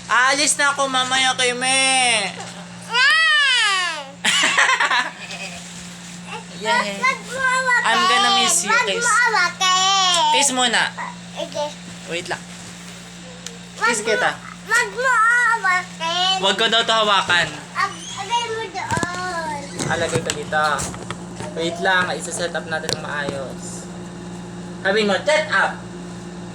Aalis na ako mamaya kay Me. Yeah. I'm gonna miss you, kiss. Kiss muna. Wait lang. Kiss kita. Wag mo awakin. Huwag ko daw to hawakan. Agay mo doon. Alagay ko dito. Wait lang, isa-set up natin ng maayos. Sabi mo, set up!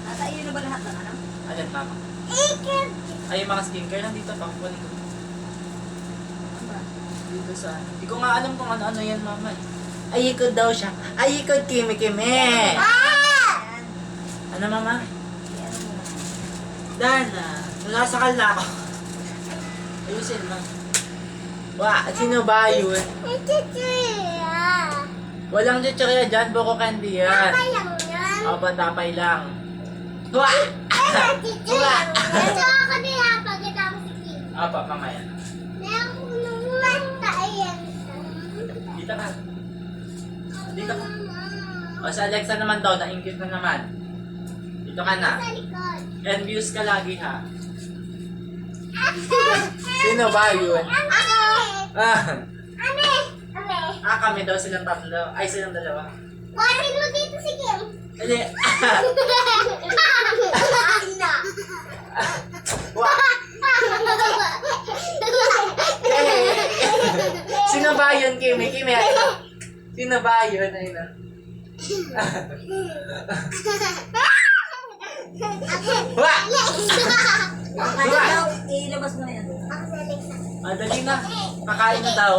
Nasa iyo na ba lahat ng ano? Ayan, mama. Ikip. Ay, yung mga skincare nandito pa. Kunin ko. Dito sa... Hindi ko nga alam kung ano-ano yan, mama. Ayikod daw siya. Ayikod, kimi-kimi. Ah! Ano, mama? Ano mo na? Dana, nasakal na ako. Ayusin mo. Wah, sino ba yun? Chichirya. Walang chichirya dyan, buko candy yan. Tapay lang yan. Opo, tapay lang. Wah! Chichirya. Ito ako nila pagkita ko si Kim. Opo, mamaya. Meron ko naman tayo. Dito ka. Dito ka. O, sa Alexa naman daw, na-incute na naman. Dito ka na. Sa likod. Envious ka lagi, ha? Sino ba yun? Ako. Ah, Ame. Ame. kami daw silang tatlo. Ay, silang dalawa. Kuhanin mo dito si Kim. Hindi. Akin na. Wah! Sino ba yun, Kimi? Kimi, ayun na. Sino ba yun? Ayun na. Wah! Kaya daw, ilabas mo na yan. Ako si Alexa. Madali na. Kakain na daw.